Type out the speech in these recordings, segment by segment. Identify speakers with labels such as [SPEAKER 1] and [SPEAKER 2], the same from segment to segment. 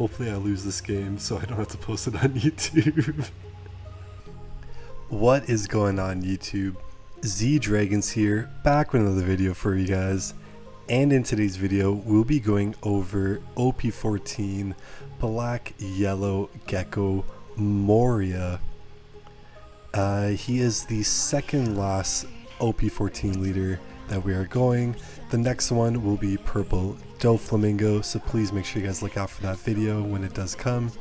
[SPEAKER 1] Hopefully I lose this game so I don't have to post it on YouTube. What is going on YouTube? Z Dragons here, back with another video for you guys. And in today's video, we'll be going over OP14 Black Yellow Gecko Moriah. He is the second last OP14 leader that we are going. The next one will be Purple Doflamingo, so please make sure you guys look out for that video when it does come.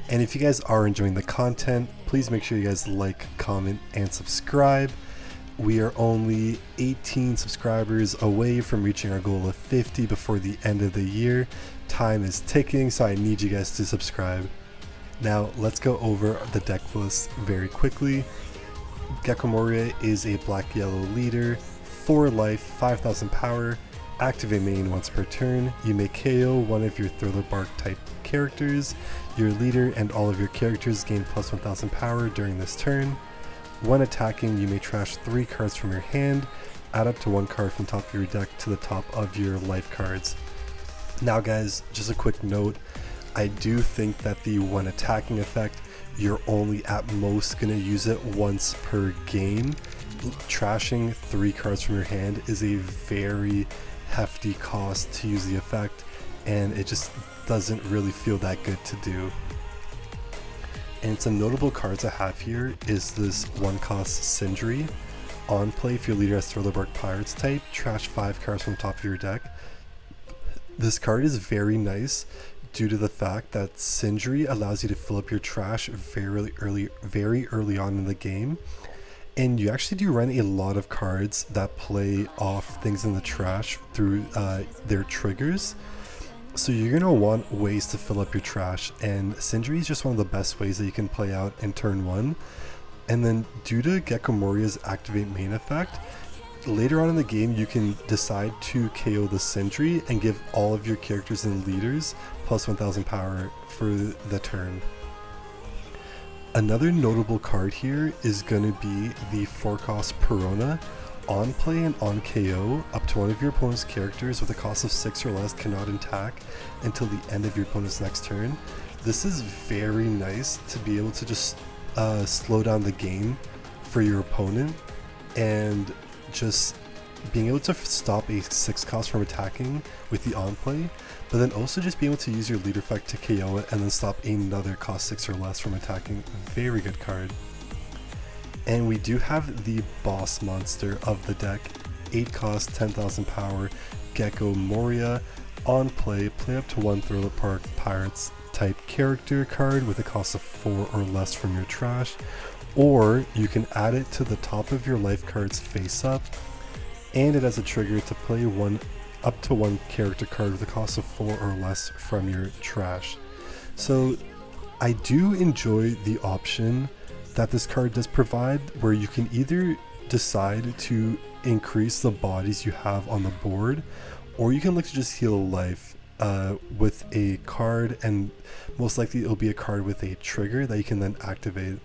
[SPEAKER 1] And if you guys are enjoying the content, please make sure you guys like, comment, and subscribe. We are only 18 subscribers away from reaching our goal of 50 before the end of the year. Time is ticking, so I need you guys to subscribe. Now let's go over the deck list very quickly. Gecko Moriah is a black yellow leader, 4 life, 5000 power, activate main once per turn. You may KO one of your Thriller Bark type characters. Your leader and all of your characters gain plus 1000 power during this turn. When attacking, you may trash 3 cards from your hand, add up to 1 card from top of your deck to the top of your life cards. Now guys, just a quick note, I do think that the when attacking effect, you're only at most going to use it once per game. Trashing 3 cards from your hand is a very hefty cost to use the effect, and it just doesn't really feel that good to do. And some notable cards I have here is this 1-cost Sindri. On play, if your leader has Thriller Bark Pirates type, trash 5 cards from the top of your deck. This card is very nice due to the fact that Sindri allows you to fill up your trash very early on in the game. And you actually do run a lot of cards that play off things in the trash through their triggers. So you're going to want ways to fill up your trash, and Sindri is just one of the best ways that you can play out in turn 1. And then due to Gecko Moriah's activate main effect, later on in the game you can decide to KO the Sindri and give all of your characters and leaders plus 1000 power for the turn. Another notable card here is going to be the 4-cost Perona. On play and on KO, up to one of your opponent's characters with a cost of 6 or less cannot attack until the end of your opponent's next turn. This is very nice to be able to just slow down the game for your opponent, and just being able to stop a 6-cost from attacking with the on play, but then also just being able to use your leader effect to KO it and then stop another cost 6 or less from attacking. Very good card. And we do have the boss monster of the deck, 8 cost, 10,000 power, Gecko Moriah. On play, play up to 1 Thriller Bark Pirates type character card with a cost of 4 or less from your trash, or you can add it to the top of your life cards face up, and it has a trigger to play up to 1 character card with a cost of 4 or less from your trash. So I do enjoy the option that this card does provide, where you can either decide to increase the bodies you have on the board, or you can look to just heal a life with a card, and most likely it'll be a card with a trigger that you can then activate.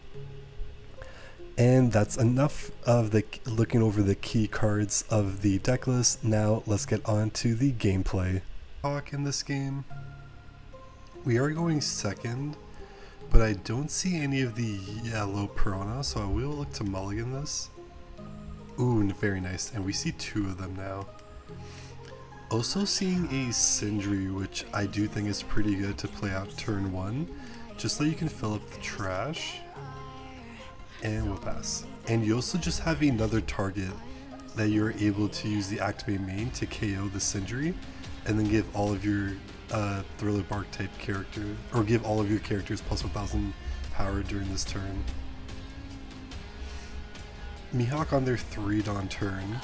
[SPEAKER 1] And that's enough of the looking over the key cards of the deck list. Now let's get on to the gameplay. Talk in this game, we are going second, but I don't see any of the yellow Perona, so I will look to mulligan this. Ooh, very nice, and we see 2 of them now. Also seeing a Sindri, which I do think is pretty good to play out turn 1, just so you can fill up the trash, and we'll pass. And you also just have another target that you're able to use the activate main to KO the Sindri, and then give all of your Thriller Bark type character, or give all of your characters plus 1000 power during this turn. Mihawk on their 3-Dawn turn,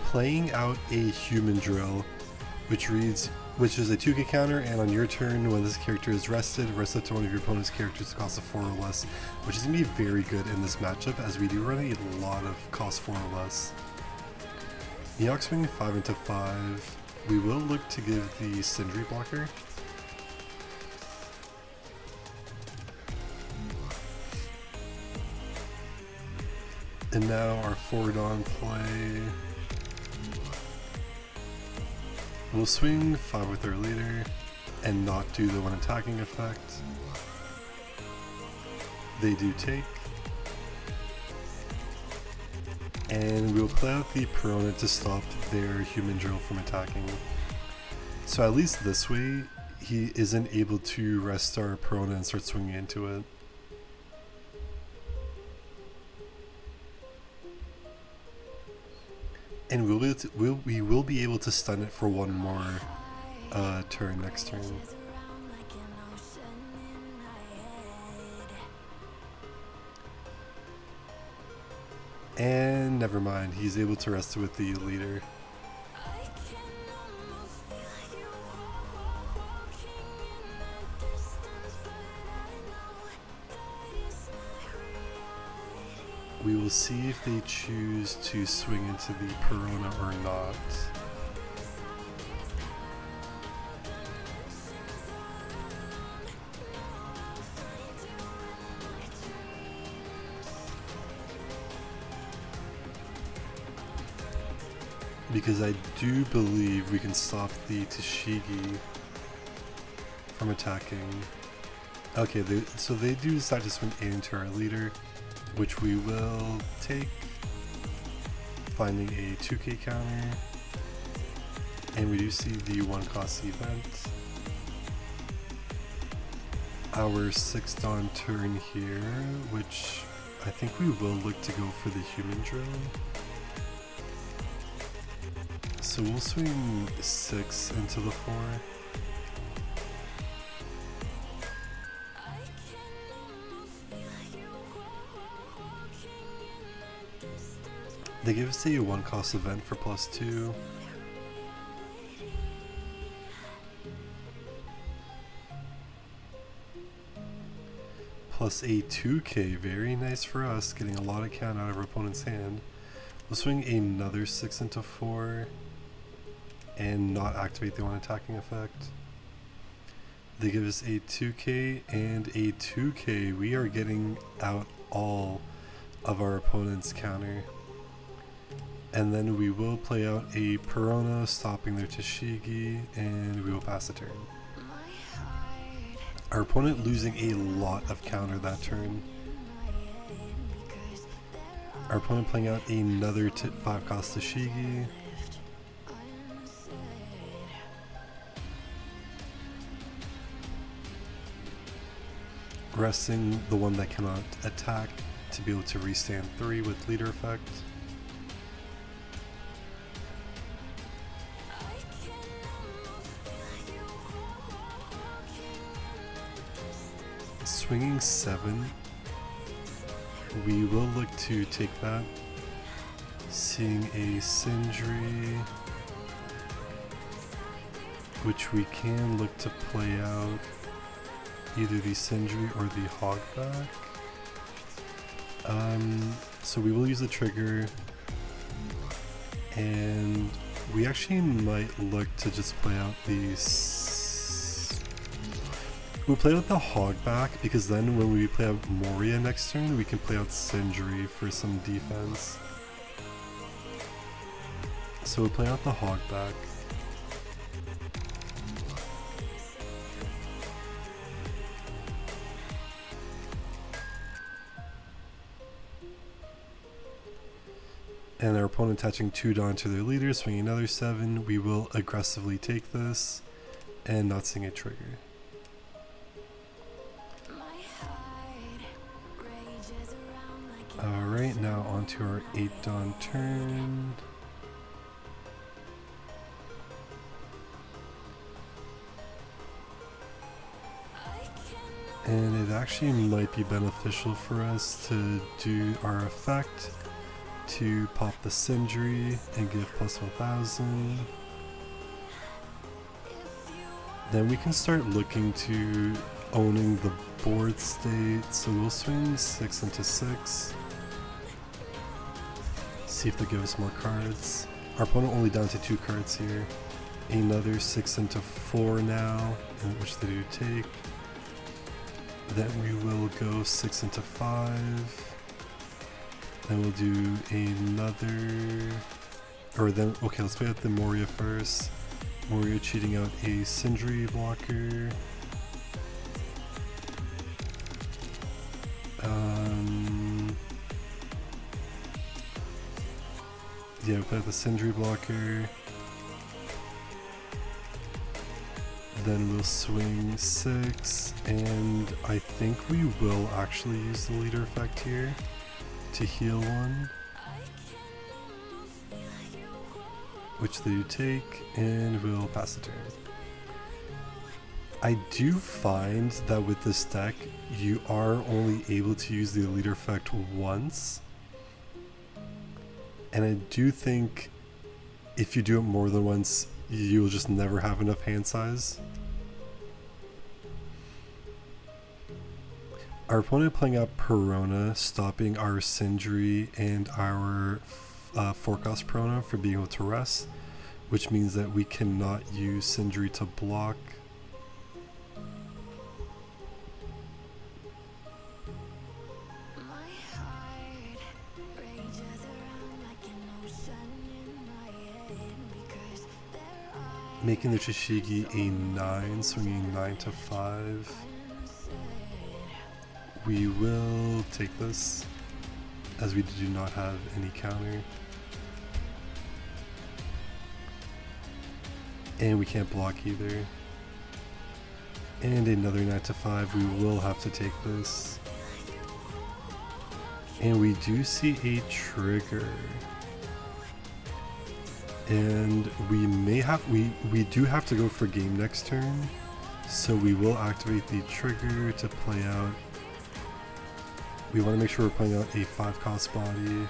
[SPEAKER 1] playing out a human drill, which is a 2k counter, and on your turn when this character is rested, rest up to one of your opponent's characters to cost of 4 or less, which is going to be very good in this matchup as we do run a lot of cost 4 or less. Mihawk swinging 5 into 5. We will look to give the Sindri blocker. And now our 4-Dawn play. We'll swing 5 with our leader and not do the one attacking effect. They do take. And we'll play out the Perona to stop their human drill from attacking. So at least this way, he isn't able to rest our Perona and start swinging into it. And we will be able to stun it for one more turn next turn. And never mind, he's able to rest it with the leader. We will see if they choose to swing into the Perona or not. Because I do believe we can stop the Tashigi from attacking. Okay, so they do decide to swing into our leader, which we will take, finding a 2k counter, and we do see the 1 cost event. Our 6th dawn turn here, which I think we will look to go for the human drill. So we'll swing 6 into the 4. They give us a 1 cost event for +2. Plus a 2k, very nice for us, getting a lot of count out of our opponent's hand. We'll swing another 6 into 4 and not activate the one attacking effect. They give us a 2k and a 2k. We are getting out all of our opponent's counter. And then we will play out a Perona, stopping their Tashigi, and we will pass the turn. Our opponent losing a lot of counter that turn. Our opponent playing out another 5 cost Tashigi. Resting the one that cannot attack to be able to restand 3 with leader effect. Swinging 7, we will look to take that, seeing a Sindri, which we can look to play out either the Sindri or the Hogback. So we will use the trigger, and we actually might look to just play out these. We'll play out the Hogback, because then when we play out Moriah next turn, we can play out Sindri for some defense. So we'll play out the Hogback. And our opponent attaching 2 Dawn to their leader, swinging another 7. We will aggressively take this and not seeing a trigger. Alright, now onto our 8 Dawn turn. And it actually might be beneficial for us to do our effect to pop the Sindri and give +1000. Then we can start looking to owning the board state, so we'll swing 6 into 6. See if they give us more cards. Our opponent only down to 2 cards here. Another 6 into 4 now, which they do take. Then we will go 6 into 5. Then we'll do another, or then, okay, let's play out the Moriah first. Moriah cheating out a Sindri blocker. Yeah, we play the Sindri blocker. Then we'll swing 6, and I think we will actually use the leader effect here to heal 1, which they do take, and we'll pass the turn. I do find that with this deck, you are only able to use the leader effect once, and I do think if you do it more than once, you'll just never have enough hand size. Our opponent playing out Perona, stopping our Sindri and our 4-cost Perona from being able to rest, which means that we cannot use Sindri to block. Making the Trishigi a 9, swinging 9 to 5. We will take this, as we do not have any counter. And we can't block either. And another 9 to 5, we will have to take this. And we do see a trigger. And we do have to go for game next turn, so we will activate the trigger to play out. We want to make sure we're playing out a 5-cost body.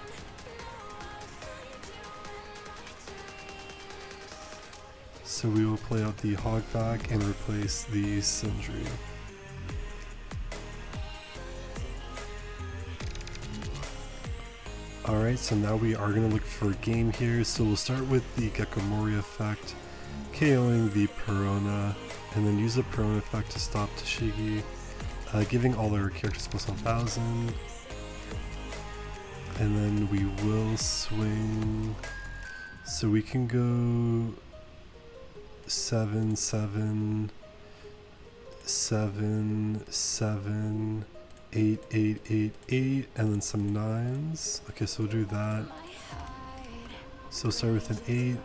[SPEAKER 1] So we will play out the Hogback and replace the Sindri. Alright, so now we are going to look for a game here. So we'll start with the Gecko Moriah effect, KOing the Perona, and then use the Perona effect to stop Tashigi, giving all our characters plus 1000. And then we will swing, so we can go 7, 7, 7, 7, 8, 8, 8, 8, and then some 9s. Okay, so we'll do that. So start with an 8.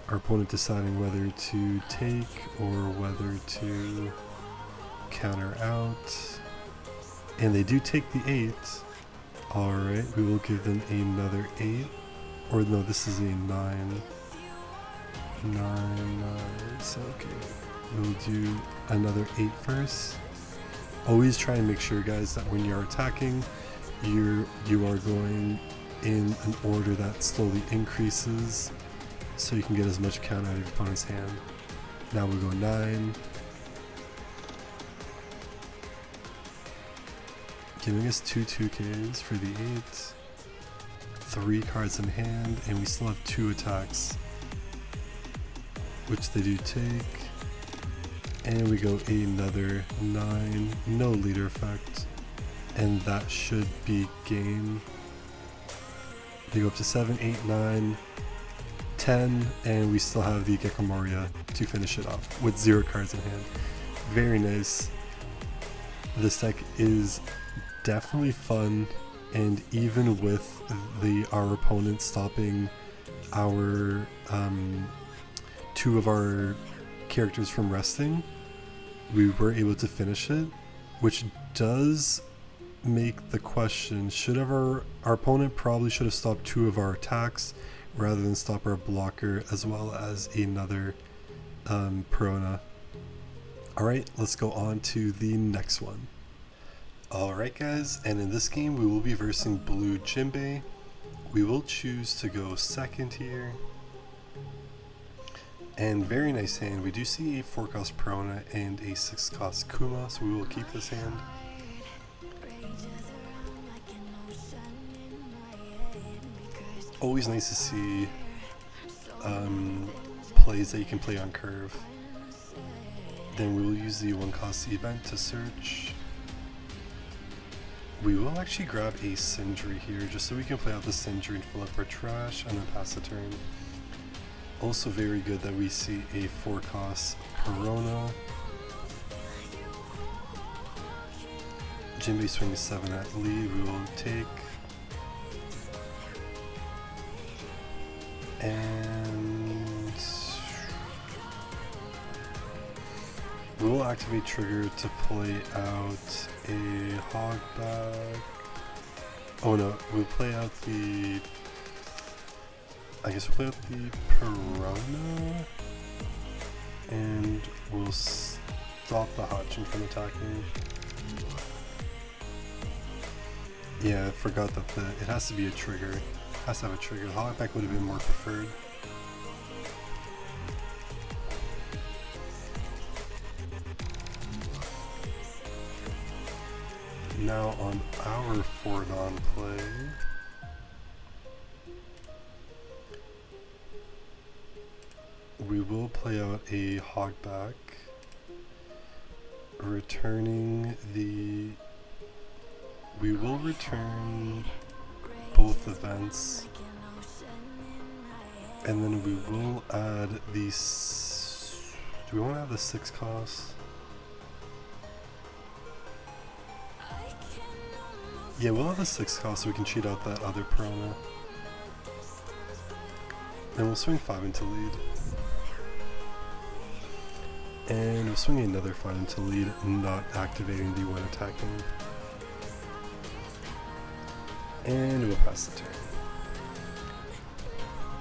[SPEAKER 1] Our opponent deciding whether to take or whether to counter out. And they do take the 8. Alright, we will give them another 8. Or no, this is a 9. 9, so okay. We'll do another 8 first. Always try and make sure, guys, that when you're attacking, you are going in an order that slowly increases, so you can get as much count out of your opponent's hand. Now we'll go 9. Giving us 2 2Ks for the 8. 3 cards in hand, and we still have 2 attacks, which they do take. And we go another 9, no leader effect, and that should be game. They go up to 7, 8, 9, 10, and we still have the Gecko Moriah to finish it off with 0 cards in hand. Very nice. This deck is definitely fun, and even with our opponent stopping our 2 of our characters from resting, we were able to finish it, which does make the question, should our opponent probably should have stopped 2 of our attacks rather than stop our blocker as well as another Perona. Alright, let's go on to the next one. Alright guys, and in this game we will be versing Blue Jinbei. We will choose to go second here. And very nice hand. We do see a 4-cost Perona and a 6-cost Kuma, so we will keep this hand. Always nice to see plays that you can play on curve. Then we will use the 1-cost event to search. We will actually grab a Sindri here just so we can play out the Sindri and fill up our trash and then pass the turn. Also very good that we see a 4-cost Perona. Jinbei swings 7 at lead, we will take. And we will activate trigger to play out a Hogback. Oh no, we'll play out the... I guess we'll play out the Perona. And we'll stop the Hachin from attacking. Yeah, I forgot that it has to be a trigger. It has to have a trigger. The Hogback would have been more preferred. Now on our Fordon play, we will play out a Hogback, returning the... We will return both events, and then we will add these... Do we want to add the 6 cost? Yeah, we'll have the 6 cost so we can cheat out that other Perona. Then we'll swing 5 into lead. And we'll swing another 5 into lead, not activating the when attacking. And we'll pass the turn.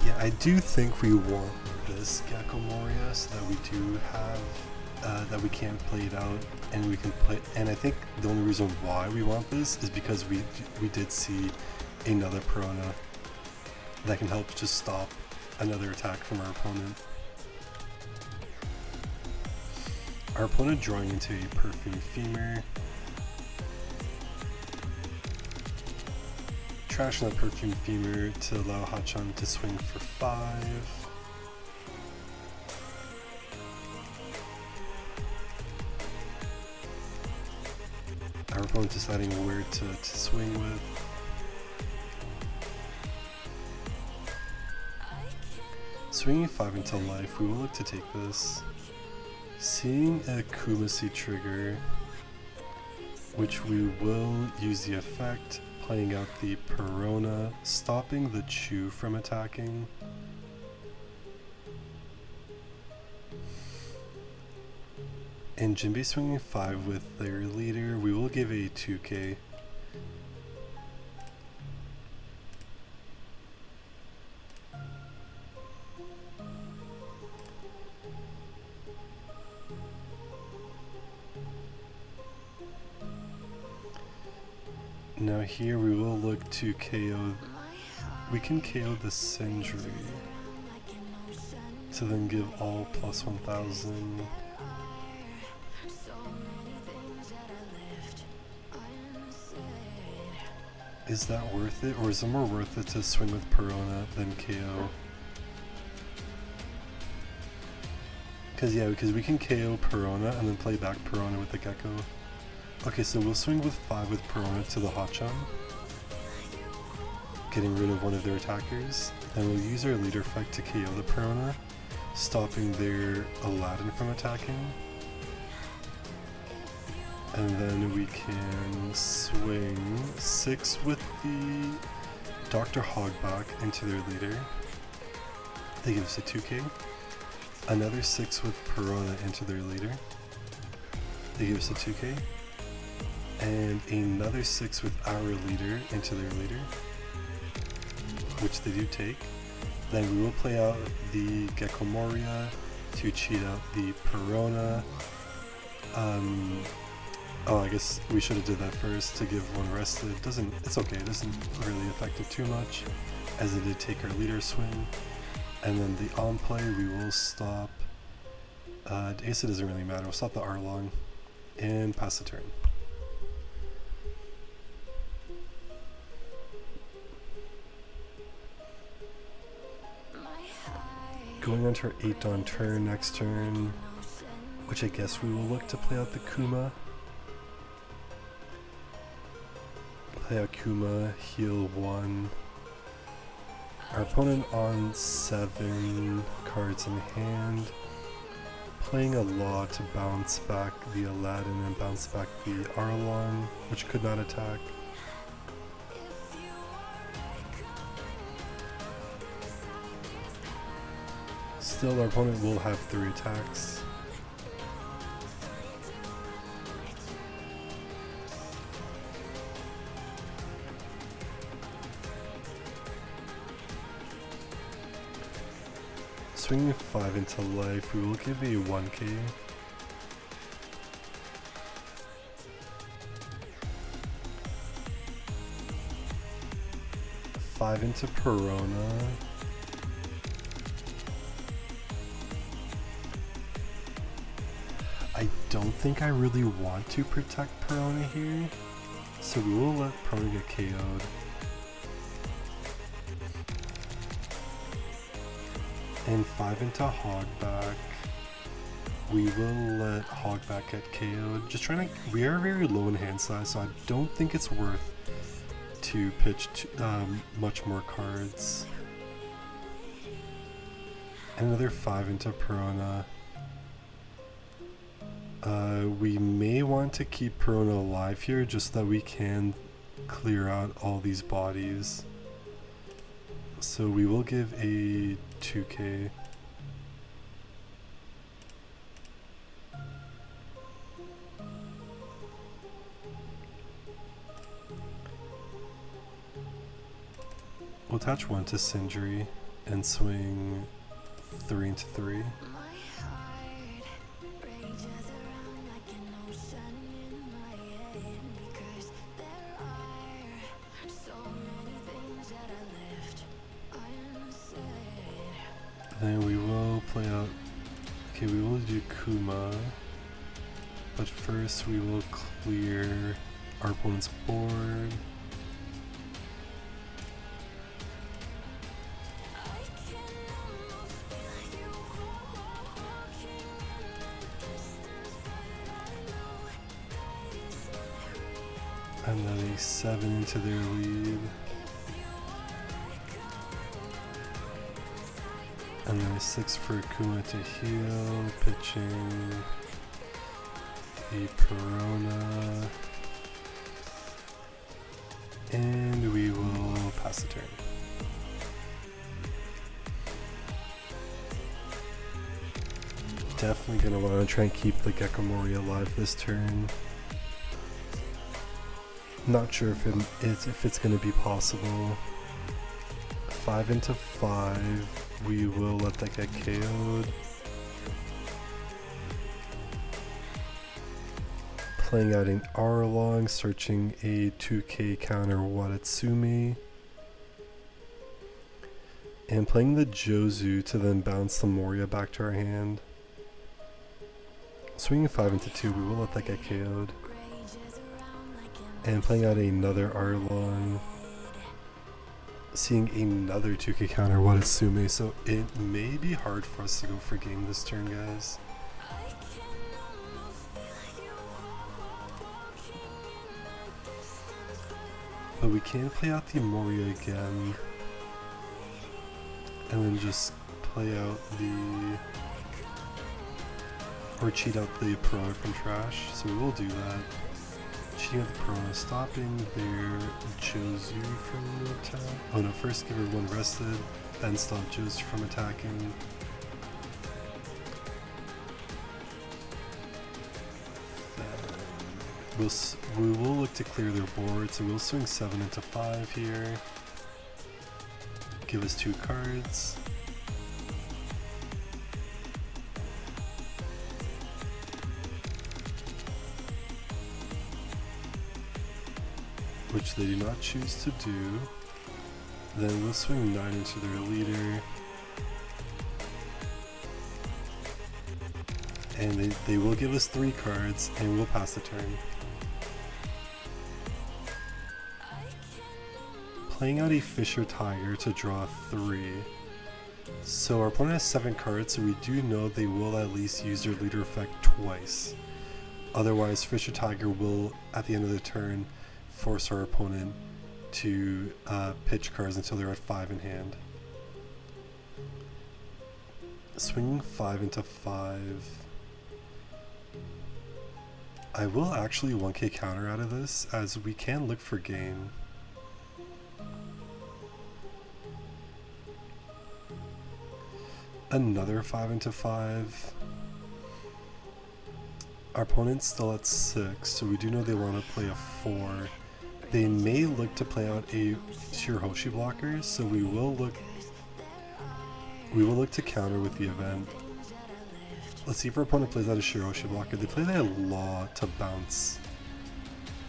[SPEAKER 1] Yeah, I do think we want this Gecko Moriah so that we do have, that we can play it out and we can play, and I think the only reason why we want this is because we did see another Perona that can help just stop another attack from our opponent. Our opponent drawing into a Perfume Femur. Trashing that Perfume Femur to allow Hachan to swing for 5. Our opponent deciding where to swing with. Swinging 5 into life, we will look to take this. Seeing a Kumasi trigger, which we will use the effect, playing out the Perona, stopping the Chew from attacking. And Jinbei swinging 5 with their leader, we will give a 2k. Now here we will look to KO, we can KO the Sindri to then give all plus 1000. Is that worth it, or is it more worth it to swing with Perona than KO? Because we can KO Perona and then play back Perona with the Gecko. Okay, so we'll swing with 5 with Perona to the Hachan, getting rid of one of their attackers. Then we'll use our leader effect to KO the Perona, stopping their Aladdin from attacking. And then we can swing 6 with the Dr. Hogback into their leader. They give us a 2k. Another 6 with Perona into their leader. They give us a 2k. And another 6 with our leader into their leader, which they do take. Then we will play out the Gecko Moriah to cheat out the Perona. Oh, I guess we should have did that first to give one rested. It's okay, it doesn't really affect it too much, as it did take our leader swing. And then the on play, we will stop, I guess it doesn't really matter, we'll stop the Arlong and pass the turn. Going on to our 8 on turn next turn, which I guess we will look to play out the Kuma. Play Akuma, heal 1. Our opponent on 7 cards in hand. Playing a Law to bounce back the Aladdin and bounce back the Arlong, which could not attack. Still, our opponent will have 3 attacks. Swinging 5 into life, we will give a 1k. Five into Perona. I don't think I really want to protect Perona here, so we will let Perona get KO'd. And 5 into Hogback. We will let Hogback get KO'd. Just trying to. We are very low in hand size, so I don't think it's worth to pitch much more cards. Another 5 into Perona. We may want to keep Perona alive here just so that we can clear out all these bodies. So we will give a 2k. We'll attach 1 to Sindri and swing 3 into 3. Then we will play out. Okay, we will do Kuma, but first we will clear our opponent's board. And then a 7 into their lead. And then a 6 for Akuma to heal, pitching a Perona. And we will pass the turn. Definitely gonna want to try and keep the Gecko Moriah alive this turn. Not sure if it's gonna be possible. 5 into 5. We will let that get KO'd. Playing out an Arlong, searching a 2k counter Watatsumi. And playing the Jozu to then bounce the Moriah back to our hand. Swinging 5 into 2, we will let that get KO'd. And playing out another Arlong. Seeing another 2k counter Watatsumi, so it may be hard for us to go for game this turn, guys. But we can play out the Moriah again, and then just play out the, or cheat out the Perona from trash, so we will do that. Cheating out the Perona, stopping their Jozu from attack. Oh no, first give her 1 rested, then stop Jozu from attacking. We will look to clear their board, so we'll swing 7 into 5 here. Give us 2 cards. Which they do not choose to do. Then we'll swing 9 into their leader. And they will give us 3 cards, and we'll pass the turn. Playing out a Fisher Tiger to draw 3. So our opponent has 7 cards, so we do know they will at least use their leader effect twice. Otherwise, Fisher Tiger will, at the end of the turn, force our opponent to pitch cards until they're at 5 in hand. Swinging 5 into 5. I will actually 1k counter out of this, as we can look for game. Another 5 into 5. Our opponent's still at 6, so we do know they want to play a 4. They may look to play out a Shirahoshi blocker, so we will look to counter with the event. Let's see if our opponent plays out a Shirahoshi blocker. They play that Law to bounce,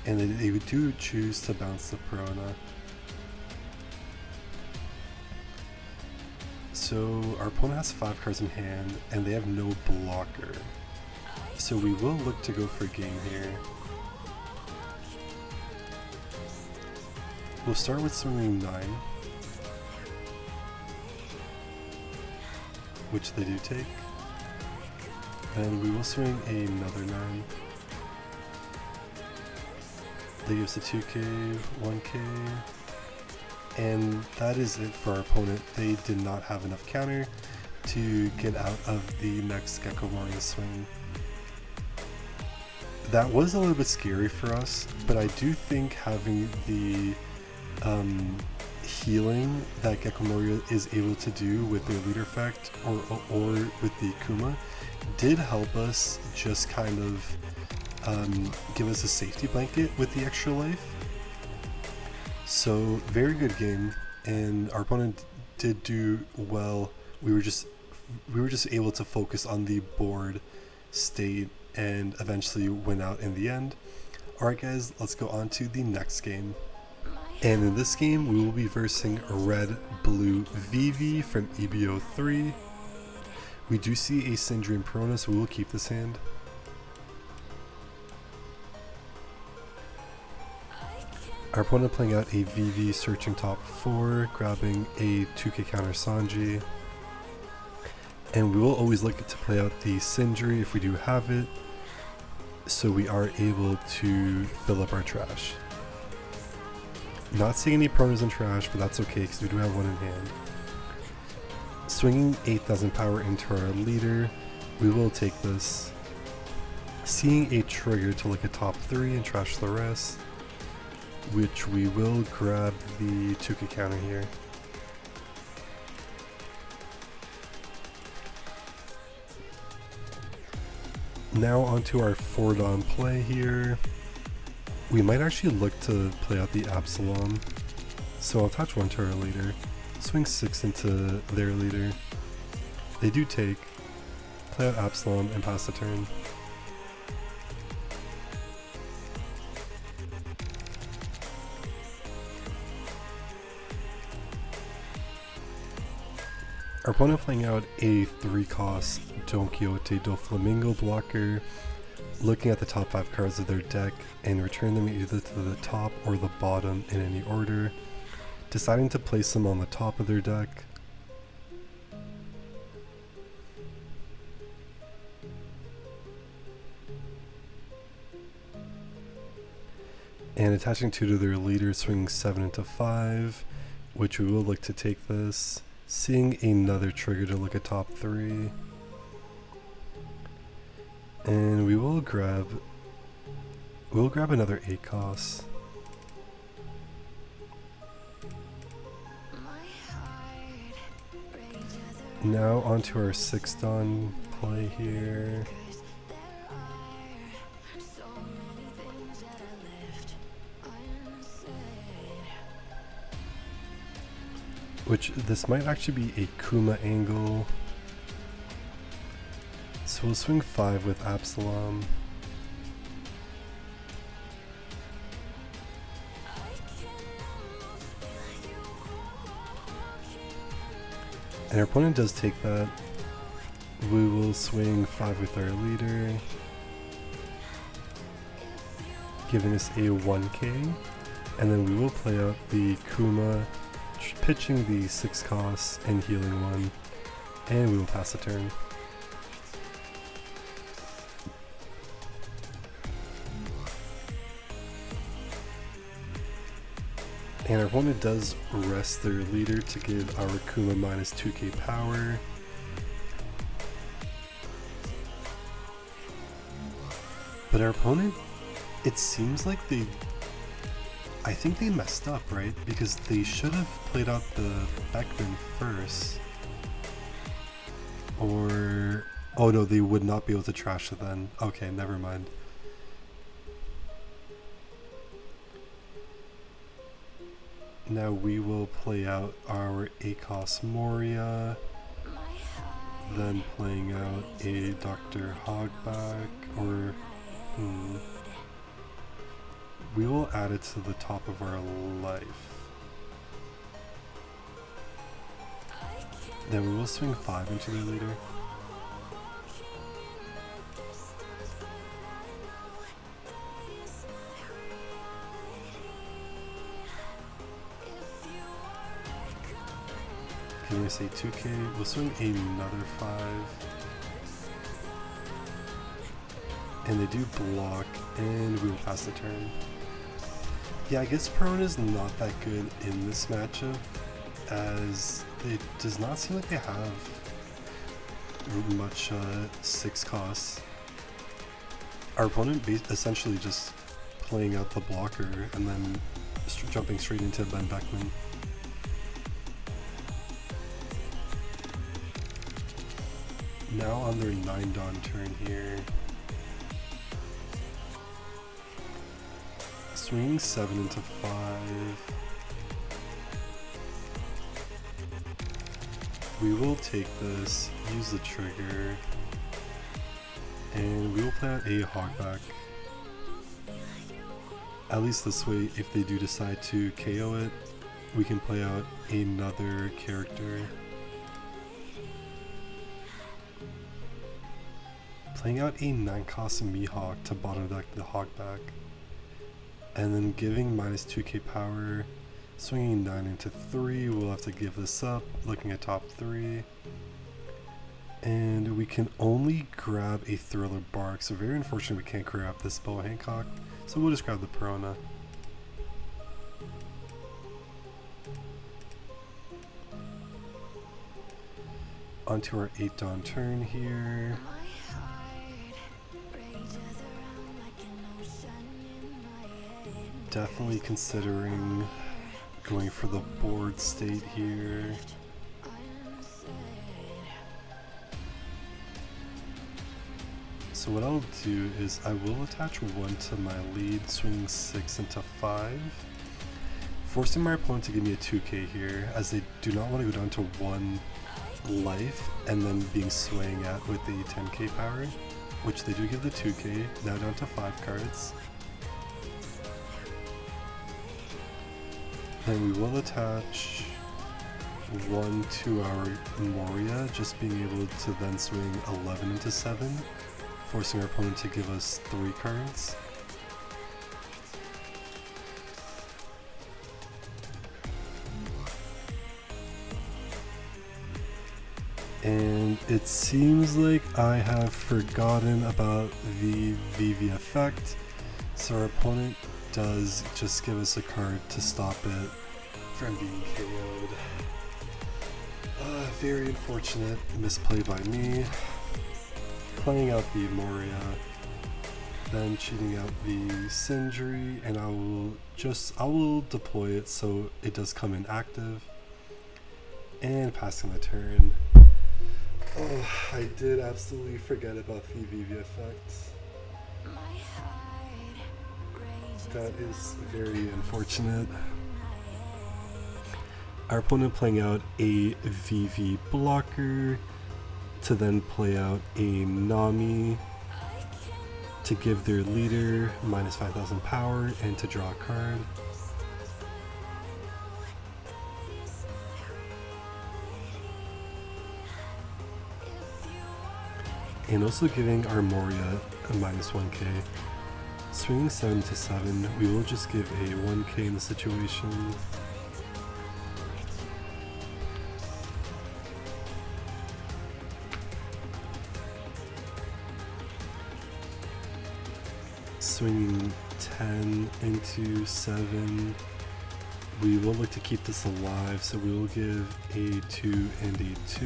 [SPEAKER 1] and they do choose to bounce the Perona. So our opponent has 5 cards in hand, and they have no blocker. So we will look to go for game here. We'll start with swinging 9, which they do take. And we will swing another 9. They give us a 2k, 1k. And that is it for our opponent. They did not have enough counter to get out of the next Gecko Moriah swing. That was a little bit scary for us, but I do think having the healing that Gecko Moriah is able to do with their leader effect or with the Kuma did help us just kind of give us a safety blanket with the extra life. So very good game, and our opponent did do well. We were just able to focus on the board state and eventually win out in the end. Alright guys, let's go on to the next game. And in this game, we will be versing Red Blue VV from EBO3. We do see a Syndrome Perona, so we will keep this hand. Our opponent playing out a VV searching top 4, grabbing a 2k counter Sanji. And we will always look to play out the Sindri if we do have it, so we are able to fill up our trash. Not seeing any Peronas in trash, but that's okay because we do have one in hand. Swinging 8,000 power into our leader, we will take this. Seeing a trigger to look at top 3 and trash the rest, which we will grab the 2k counter here. Now onto our 4-Dawn play here. We might actually look to play out the Absalom. So I'll attach 1 to our leader, swing 6 into their leader. They do take, play out Absalom and pass the turn. Our opponent playing out a 3-cost Don Quixote do Flamingo blocker, looking at the top 5 cards of their deck and return them either to the top or the bottom in any order, deciding to place them on the top of their deck. And attaching 2 to their leader, swinging 7 into 5, which we will look to take this. Seeing another trigger to look at top 3. And we will grab another 8 cost. Now onto our 6-Dawn play here. Which this might actually be a Kuma angle. So we'll swing 5 with Absalom. And our opponent does take that. We will swing 5 with our leader, giving us a 1k. And then we will play out the Kuma, pitching the 6 costs and healing 1, and we will pass the turn. And our opponent does rest their leader to give our Kuma minus 2k power. But our opponent, it seems like I think they messed up, right? Because they should have played out the Beckman first. Or, oh no, they would not be able to trash it then. Okay, never mind. Now we will play out our ACOS Moriah, then playing out a Dr. Hogback, or we will add it to the top of our life. Then we will swing 5 into the leader. Can we say 2k? We'll swing another 5. And they do block, and we will pass the turn. Yeah, I guess Prone is not that good in this matchup, as it does not seem like they have much 6 costs. Our opponent essentially just playing out the blocker and then jumping straight into Ben Beckman. Now on their 9 Dawn turn here. Swinging 7 into 5. We will take this, use the trigger, and we will play out a Hogback. At least this way, if they do decide to KO it, we can play out another character. Playing out a 9-cost Mihawk to bottom deck the Hogback. And then giving minus 2k power, swinging 9 into 3, we'll have to give this up, looking at top 3. And we can only grab a Thriller Bark, so very unfortunate we can't grab this Boa Hancock, so we'll just grab the Piranha. Onto our 8 Dawn turn here. Definitely considering going for the board state here. So what I'll do is I will attach 1 to my lead, swinging 6 into 5, forcing my opponent to give me a 2k here, as they do not want to go down to 1 life and then being swaying at with the 10k power, which they do give the 2k, now down to 5 cards. Then we will attach 1 to our Moriah, just being able to then swing 11 into 7, forcing our opponent to give us 3 cards. And it seems like I have forgotten about the VV effect, so our opponent does just give us a card to stop it from being KO'd. Very unfortunate misplay by me. Playing out the Moriah, then cheating out the Sindri, and I will deploy it so it does come in active, and passing the turn. Oh, I did absolutely forget about the VV effect. That is very unfortunate. Our opponent playing out a VV blocker to then play out a Nami to give their leader minus 5,000 power and to draw a card. And also giving our Moriah a minus 1k. Swinging 7 to 7, we will just give a 1k in the situation. Swinging 10 into 7, We will look to keep this alive, so we will give a 2 and a 2.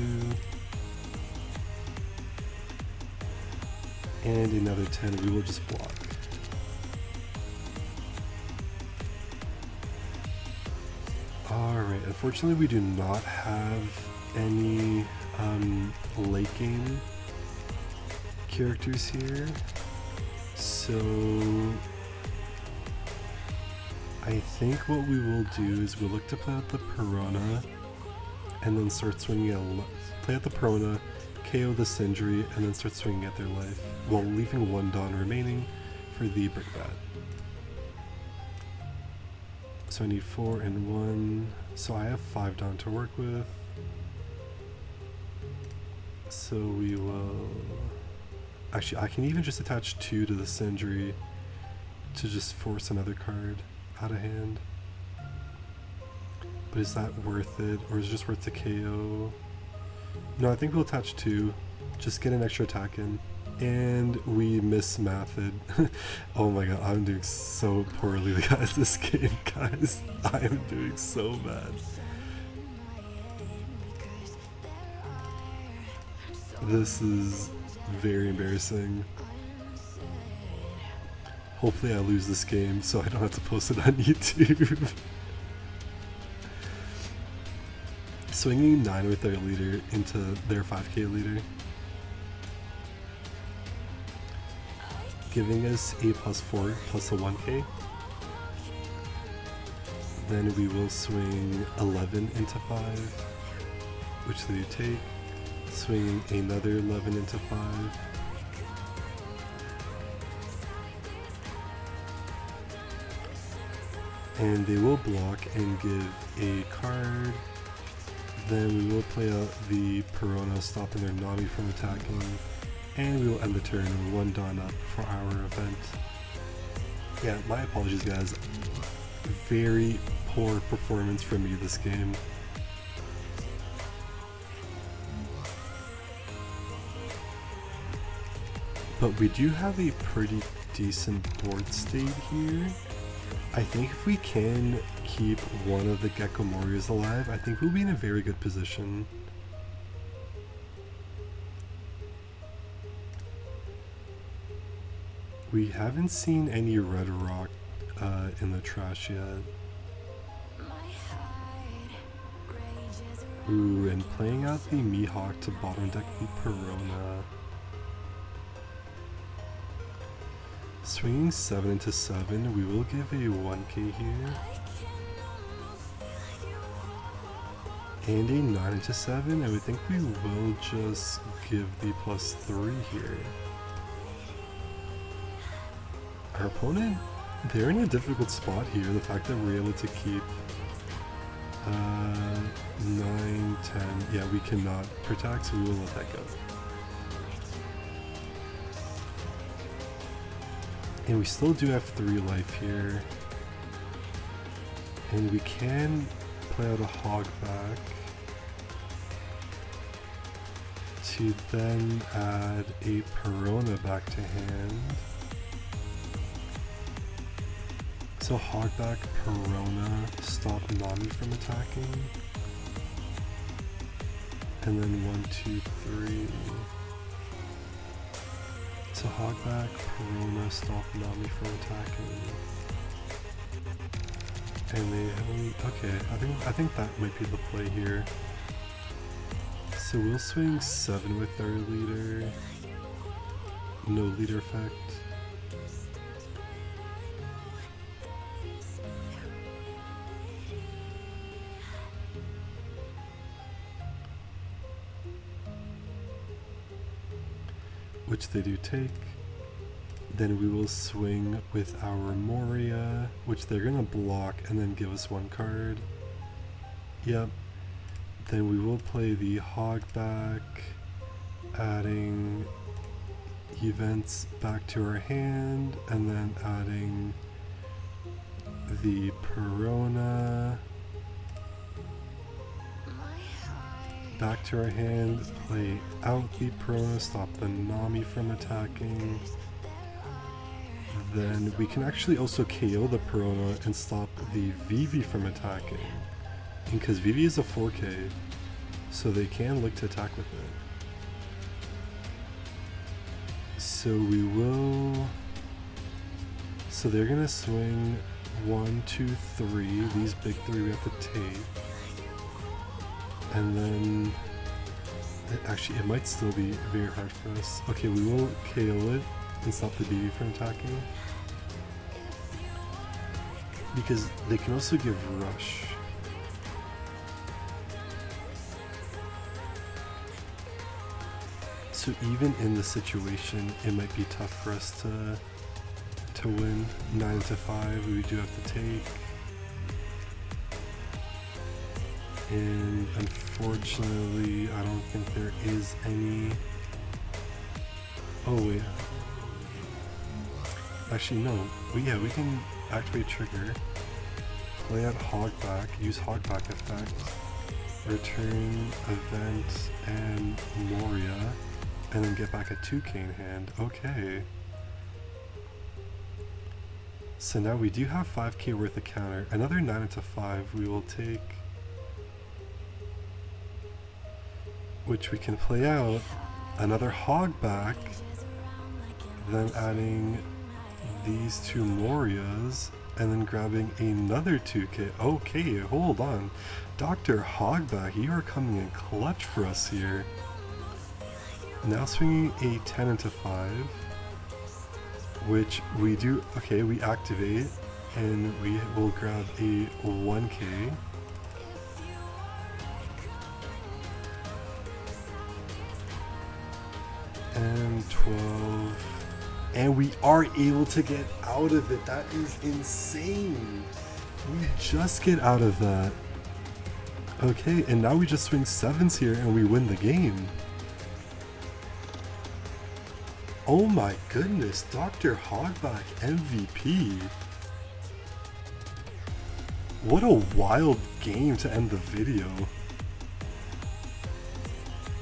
[SPEAKER 1] And another 10, we will just block. Alright, unfortunately we do not have any late game characters here, so I think what we will do is we'll look to play out the Piranha and then start swinging at play out the Piranha, KO the Sindri, and then start swinging at their life while leaving 1 Dawn remaining for the Brickbat. So I need 4 and 1, so I have 5 Dawn to work with. So we will... Actually, I can even just attach 2 to the Sindri to just force another card out of hand. But is that worth it, or is it just worth the KO? No, I think we'll attach 2, just get an extra attack in. And we miss Method. Oh my god, I'm doing so poorly, guys, this game, guys. I am doing so bad. This is very embarrassing. Hopefully I lose this game so I don't have to post it on YouTube. Swinging 9 with their leader into their 5k leader. Giving us a +4 plus a 1k. Then we will swing 11 into 5, which they take. Swinging another 11 into 5. And they will block and give a card. Then we will play out the Piranha, stopping their Nami from attacking. And we will end the turn with 1 Dawn up for our event. Yeah, my apologies guys. Very poor performance from me this game. But we do have a pretty decent board state here. I think if we can keep one of the Gecko Moriahs alive, I think we'll be in a very good position. We haven't seen any red rock in the trash yet. Ooh, and playing out the Mihawk to bottom deck the Piranha. Swinging 7 into 7, we will give a 1k here. And a 9 into 7, and we think we will just give the +3 here. Our opponent, they're in a difficult spot here. The fact that we're able to keep 9, 10, yeah, we cannot protect, so we will let that go. And we still do have 3 life here. And we can play out a Hog back to then add a Piranha back to hand. So Hogback, Piranha, stop Nami from attacking. And then 1, 2, 3. So Hogback, Piranha, stop Nami from attacking. And they only, okay, I think that might be the play here. So we'll swing 7 with our leader. No leader effect. Which they do take. Then we will swing with our Moriah, which they're gonna block and then give us 1 card. Yep. Then we will play the Hog back, adding events back to our hand, and then adding the Piranha back to our hand, play out the Piranha, stop the Nami from attacking. then we can actually also KO the Piranha and stop the Vivi from attacking. Because Vivi is a 4K, so they can look to attack with it. So we will... So they're gonna swing 1, 2, 3. These big 3 we have to take. And then... Actually, it might still be very hard for us. Okay, we will KO it and stop the Vivi from attacking. Because they can also give Rush. So even in this situation, it might be tough for us to win. 9-5, we do have to take. And unfortunately, I don't think there is any... Oh wait. Actually no, we can activate trigger, play out Hogback, use Hogback effect, return event and Moriah, and then get back a 2k in hand. Okay. So now we do have 5k worth of counter. Another 9-5 we will take, which we can play out. Another Hogback, then adding these 2 Moriahs, and then grabbing another 2k. Okay, hold on. Dr. Hogback, you are coming in clutch for us here. Now swinging a 10-5, which we do, okay, we activate, and we will grab a 1k. And 12. And we are able to get out of it. That is insane. We just get out of that. Okay, and now we just swing 7s here and we win the game. Oh my goodness, Dr. Hogback MVP. What a wild game to end the video.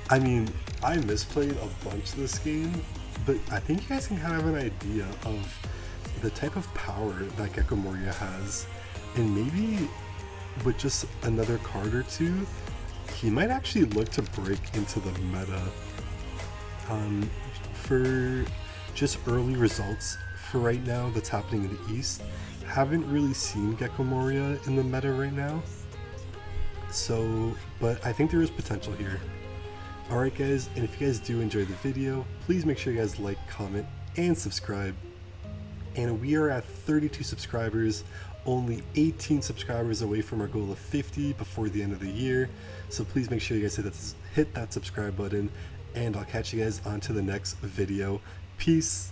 [SPEAKER 1] I mean, I misplayed a bunch this game, but I think you guys can kind of have an idea of the type of power that Gecko Moriah has, and maybe with just another card or 2, he might actually look to break into the meta. For just early results for right now that's happening in the East, haven't really seen Gecko Moriah in the meta right now. So, but I think there is potential here. Alright guys, and if you guys do enjoy the video, please make sure you guys like, comment, and subscribe. And we are at 32 subscribers, only 18 subscribers away from our goal of 50 before the end of the year. So please make sure you guys hit that subscribe button, and I'll catch you guys on to the next video. Peace.